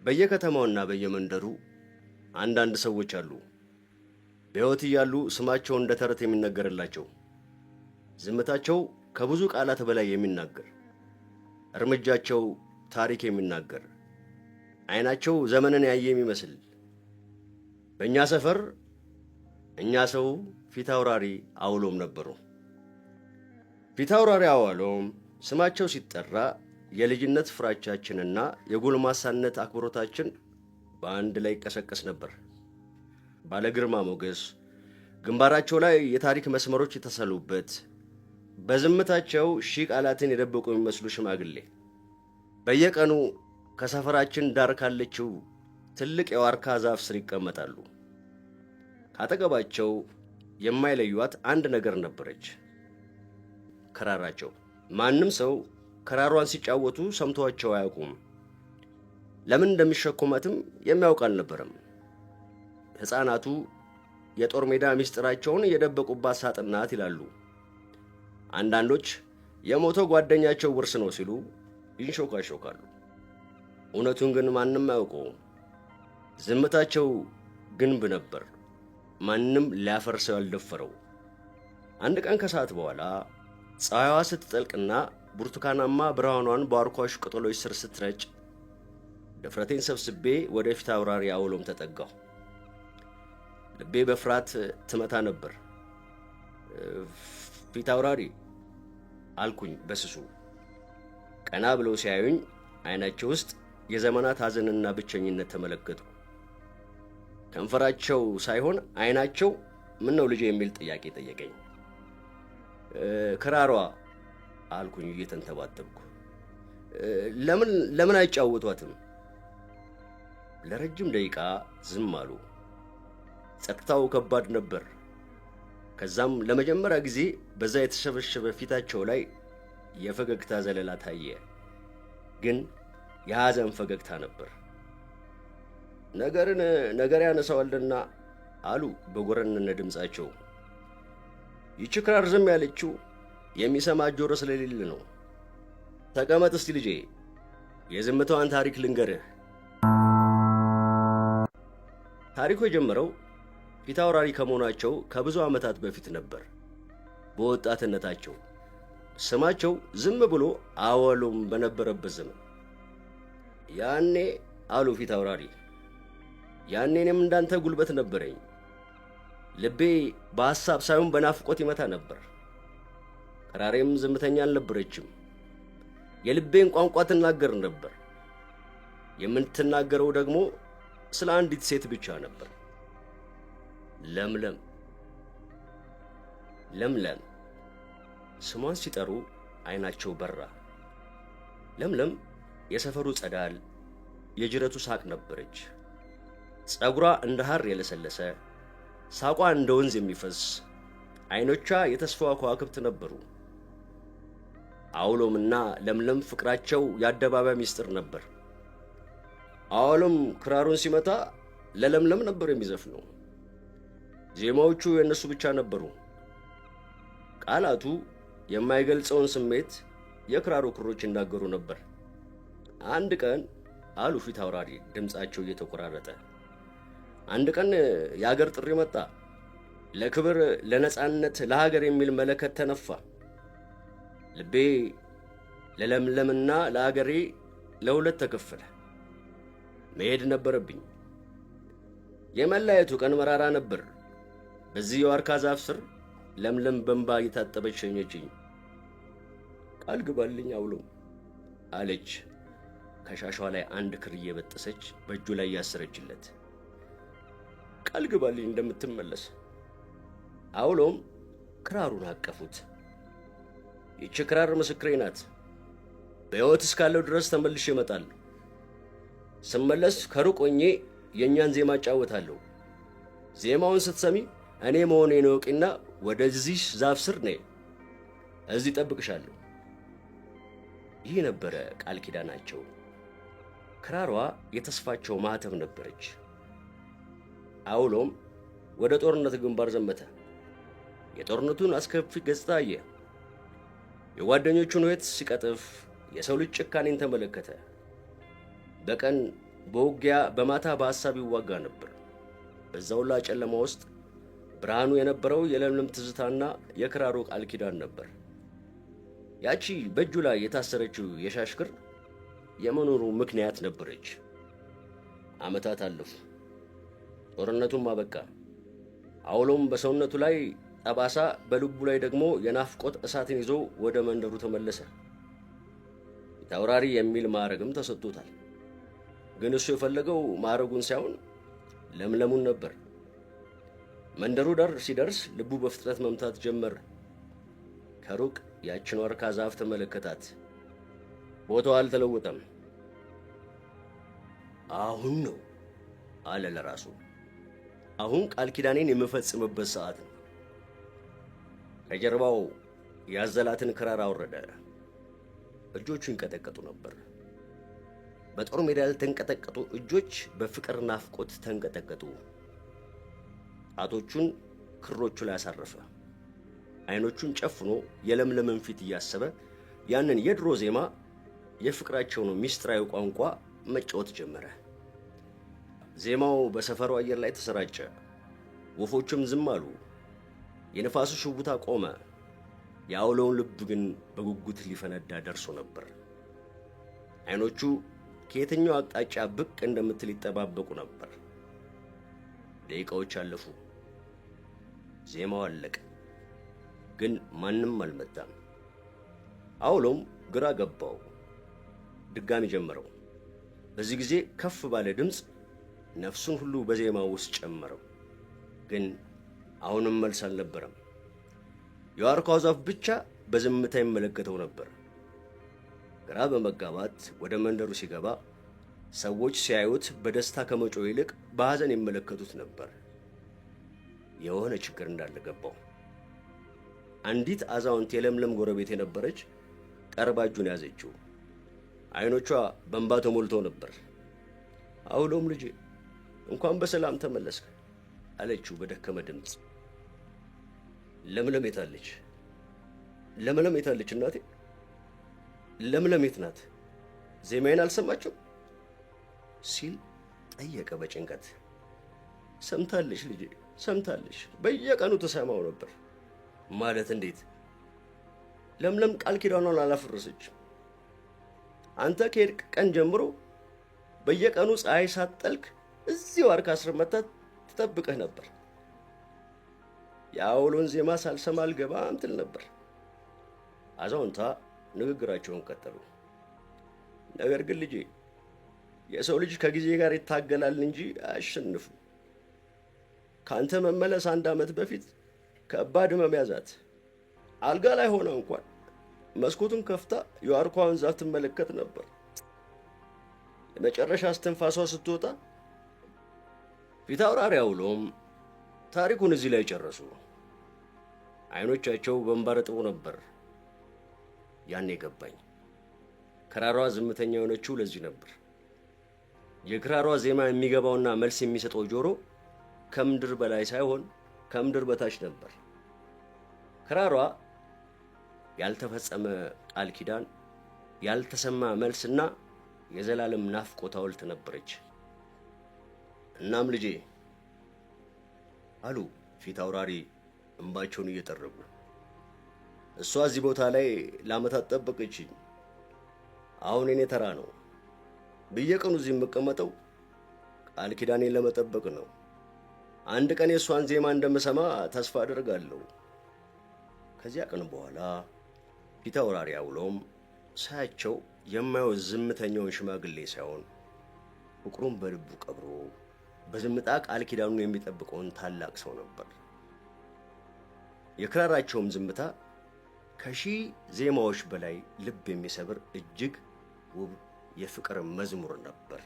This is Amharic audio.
በየከተማውና በየመንደሩ አንዳንድ ሰዎች አሉ። በሕይወት እያሉ ስማቸው እንደ ተረት የሚነገርላቸው፣ ዝምታቸው ከብዙ ቃላት በላይ የሚናገር፣ እርምጃቸው ታሪክ የሚናገር፣ ዓይናቸው ዘመንን ያየ የሚመስል። በእኛ ሰፈር እኛ ሰው ፊት አውራሪ አውሎም ነበሩ። ፊት አውራሪ አውሎም ስማቸው ሲጠራ የልጅነት ፍራቻችንና የጎልማሳነት አክብሮታችን በአንድ ላይ ይቀሰቀስ ነበር። ባለ ግርማ ሞገስ፣ ግንባራቸው ላይ የታሪክ መስመሮች የተሳሉበት፣ በዝምታቸው ሺህ ቃላትን የደበቁ የሚመስሉ ሽማግሌ በየቀኑ ከሰፈራችን ዳር ካለችው ትልቅ የዋርካ ዛፍ ስር ይቀመጣሉ። ካጠገባቸው የማይለዩት አንድ ነገር ነበረች፣ ክራራቸው። ማንም ሰው ክራሯን ሲጫወቱ ሰምተዋቸው አያውቁም። ለምን እንደሚሸከሟትም የሚያውቅ አልነበረም። ሕፃናቱ የጦር ሜዳ ምስጢራቸውን የደበቁባት ሳጥን ናት ይላሉ። አንዳንዶች የሞተው ጓደኛቸው ውርስ ነው ሲሉ ይንሾካሾካሉ። እውነቱን ግን ማንም አያውቀውም። ዝምታቸው ግንብ ነበር፣ ማንም ሊያፈርሰው ያልደፈረው። አንድ ቀን ከሰዓት በኋላ ፀሐይዋ ስትጠልቅና ብርቱካናማ ብርሃኗን በዋርካዎች ቅጠሎች ስር ስትረጭ ድፍረቴን ሰብስቤ ወደ ፊት አውራሪ አውሎም ተጠጋሁ። ልቤ በፍርሃት ትመታ ነበር። ፊት አውራሪ አልኩኝ በስሱ። ቀና ብለው ሲያዩኝ ዓይናቸው ውስጥ የዘመናት ሐዘንና ብቸኝነት ተመለከቱ። ከንፈራቸው ሳይሆን ዓይናቸው ምን ነው ልጄ የሚል ጥያቄ ጠየቀኝ። ክራሯ አልኩኝ እየተንተባተብኩ። ለምን አይጫወቷትም? ለረጅም ደቂቃ ዝም አሉ። ጸጥታው ከባድ ነበር። ከዛም ለመጀመሪያ ጊዜ በዛ የተሸበሸበ ፊታቸው ላይ የፈገግታ ዘለላ ታየ። ግን የሐዘን ፈገግታ ነበር። ነገር ያነሳዋልና አሉ በጎረነነ ድምፃቸው። ይቺ ክራር ዝም ያለችው የሚሰማ ጆሮ ስለሌለ ነው። ተቀመጥ እስቲ ልጄ፣ የዝምታዋን ታሪክ ልንገርህ። ታሪኩ የጀመረው ፊት አውራሪ ከመሆናቸው ከብዙ ዓመታት በፊት ነበር። በወጣትነታቸው ስማቸው ዝም ብሎ አወሎም በነበረበት ዘመን። ያኔ አሉ ፊት አውራሪ፣ ያኔ እኔም እንዳንተ ጉልበት ነበረኝ። ልቤ በሐሳብ ሳይሆን በናፍቆት ይመታ ነበር። ክራሬም ዝምተኛ አልነበረችም። የልቤን ቋንቋ ትናገር ነበር። የምትናገረው ደግሞ ስለ አንዲት ሴት ብቻ ነበር። ለምለም። ለምለም ስሟን ሲጠሩ ዓይናቸው በራ። ለምለም የሰፈሩ ጸዳል፣ የጅረቱ ሳቅ ነበረች። ጸጉሯ እንደ ሐር የለሰለሰ፣ ሳቋ እንደ ወንዝ የሚፈስ፣ ዓይኖቿ የተስፋዋ ከዋክብት ነበሩ። አውሎምና ለምለም ፍቅራቸው የአደባባይ ምስጢር ነበር። አውሎም ክራሩን ሲመታ ለለምለም ነበር የሚዘፍነው። ዜማዎቹ የእነሱ ብቻ ነበሩ። ቃላቱ የማይገልጸውን ስሜት የክራሩ ክሮች ይናገሩ ነበር። አንድ ቀን አሉ ፊት አውራሪ ድምፃቸው እየተቆራረጠ፣ አንድ ቀን የአገር ጥሪ መጣ። ለክብር፣ ለነጻነት፣ ለሀገር የሚል መለከት ተነፋ። ልቤ ለለምለምና ለአገሬ ለሁለት ተከፈለ። መሄድ ነበረብኝ። የመለያየቱ ቀን መራራ ነበር። በዚህ የዋርካ ዛፍ ስር ለምለም በእንባ እየታጠበች ሸኘችኝ። ቃል ግባልኝ አውሎም አለች፣ ከሻሿ ላይ አንድ ክር እየበጠሰች በእጁ ላይ ያሰረችለት። ቃል ግባልኝ እንደምትመለስ። አውሎም ክራሩን አቀፉት። ይቺ ክራር ምስክሬ ናት። በሕይወት እስካለው ድረስ ተመልሼ እመጣለሁ። ስመለስ ከሩቅ ሆኜ የእኛን ዜማ እጫወታለሁ። ዜማውን ስትሰሚ እኔ መሆኔን እወቂና ወደዚህ ዛፍ ስር ነይ። እዚህ እጠብቅሻለሁ። ይህ ነበረ ቃል ኪዳናቸው። ክራሯ የተስፋቸው ማህተም ነበረች። አውሎም ወደ ጦርነት ግንባር ዘመተ። የጦርነቱን አስከፊ ገጽታ አየ። የጓደኞቹን ሕይወት ሲቀጥፍ የሰው ልጅ ጭካኔን ተመለከተ። በቀን በውጊያ በማታ በሐሳብ ይዋጋ ነበር። በዛው ሁላ ጨለማ ውስጥ ብርሃኑ የነበረው የለምለም ትዝታና የክራሩ ቃል ኪዳን ነበር። ያቺ በእጁ ላይ የታሰረችው የሻሽ ክር የመኖሩ ምክንያት ነበረች። ዓመታት አለፉ። ጦርነቱም አበቃ። አውሎም በሰውነቱ ላይ ጠባሳ፣ በልቡ ላይ ደግሞ የናፍቆት እሳትን ይዞ ወደ መንደሩ ተመለሰ። ፊታውራሪ የሚል ማዕረግም ተሰጥቶታል። ግን እሱ የፈለገው ማዕረጉን ሳይሆን ለምለሙን ነበር። መንደሩ ዳር ሲደርስ ልቡ በፍጥነት መምታት ጀመረ። ከሩቅ ያችን ዋርካ ዛፍ ተመለከታት። ቦታው አልተለወጠም። አሁን ነው አለ ለራሱ። አሁን ቃል ኪዳኔን የምፈጽምበት ሰዓት ነው። ከጀርባው ያዘላትን ክራር አወረደ። እጆቹ ይንቀጠቀጡ ነበር። በጦር ሜዳ ያልተንቀጠቀጡ እጆች በፍቅር ናፍቆት ተንቀጠቀጡ። ጣቶቹን ክሮቹ ላይ አሳረፈ። አይኖቹን ጨፍኖ የለምለምን ፊት እያሰበ ያንን የድሮ ዜማ፣ የፍቅራቸውን ሚስጥራዊ ቋንቋ መጫወት ጀመረ። ዜማው በሰፈሩ አየር ላይ ተሰራጨ። ወፎችም ዝም አሉ። የነፋሱ ሽውታ ቆመ። የአውሎውን ልብ ግን በጉጉት ሊፈነዳ ደርሶ ነበር። አይኖቹ ከየትኛው አቅጣጫ ብቅ እንደምትል ይጠባበቁ ነበር። ደቂቃዎች አለፉ። ዜማው አለቀ። ግን ማንም አልመጣም። አውሎም ግራ ገባው። ድጋሚ ጀመረው። በዚህ ጊዜ ከፍ ባለ ድምፅ ነፍሱን ሁሉ በዜማው ውስጥ ጨመረው። ግን አሁንም መልስ አልነበረም። የዋርካው ዛፍ ብቻ በዝምታ ይመለከተው ነበር። ግራ በመጋባት ወደ መንደሩ ሲገባ ሰዎች ሲያዩት በደስታ ከመጮህ ይልቅ በሐዘን ይመለከቱት ነበር። የሆነ ችግር እንዳለ ገባው። አንዲት አዛውንት የለምለም ጎረቤት የነበረች ቀርባ እጁን ያዘችው። አይኖቿ በእንባ ተሞልተው ነበር። አውሎም ልጄ እንኳን በሰላም ተመለስክ አለችው በደከመ ድምፅ። ለምለም የታለች? ለምለም የታለች እናቴ? ለምለም የት ናት? ዜማዬን አልሰማችም ሲል ጠየቀ በጭንቀት። ሰምታለች ልጄ ሰምታለች። በየቀኑ ተሰማው ነበር። ማለት እንዴት? ለምለም ቃል ኪዳኗን አላፈረሰችም። አንተ ከሄድክ ቀን ጀምሮ በየቀኑ ፀሐይ ሳትጠልቅ እዚህ ዋርካ ስር መታ ትጠብቅህ ነበር። የአውሎን ዜማ ሳልሰማ አልገባም ትል ነበር። አዛውንታ ንግግራቸውን ቀጠሉ። ነገር ግን ልጄ የሰው ልጅ ከጊዜ ጋር ይታገላል እንጂ አያሸንፍም። ከአንተ መመለስ 1 ዓመት በፊት ከባድ ሕመም ያዛት። አልጋ ላይ ሆነ እንኳን መስኮቱን ከፍታ የዋርካውን ዛፍ ትመለከት ነበር። የመጨረሻ እስትንፋሷ ስትወጣ ፊታውራሪ አውሎም ታሪኩን እዚህ ላይ ጨረሱ። አይኖቻቸው በእንባ ረጥበው ነበር። ያኔ ገባኝ። ክራሯ ዝምተኛ የሆነችው ለዚህ ነበር። የክራሯ ዜማ የሚገባውና መልስ የሚሰጠው ጆሮ ከምድር በላይ ሳይሆን ከምድር በታች ነበር። ክራሯ ያልተፈጸመ ቃል ኪዳን፣ ያልተሰማ መልስና የዘላለም ናፍቆት ሐውልት ነበረች። እናም ልጄ አሉ ፊት አውራሪ እንባቸውን እየጠረጉ፣ እሷ እዚህ ቦታ ላይ ለዓመታት ጠበቀችኝ። አሁን እኔ ተራ ነው። በየቀኑ እዚህ የምቀመጠው ቃል ኪዳኔን ለመጠበቅ ነው። አንድ ቀን የእሷን ዜማ እንደምሰማ ተስፋ አደርጋለሁ። ከዚያ ቀን በኋላ ፊት አውራሪ አውሎም ሳያቸው የማየው ዝምተኛውን ሽማግሌ ሳይሆን ፍቅሩን በልቡ ቀብሮ በዝምታ ቃል ኪዳኑን የሚጠብቀውን ታላቅ ሰው ነበር። የክራራቸውም ዝምታ ከሺህ ዜማዎች በላይ ልብ የሚሰብር እጅግ ውብ የፍቅር መዝሙር ነበር።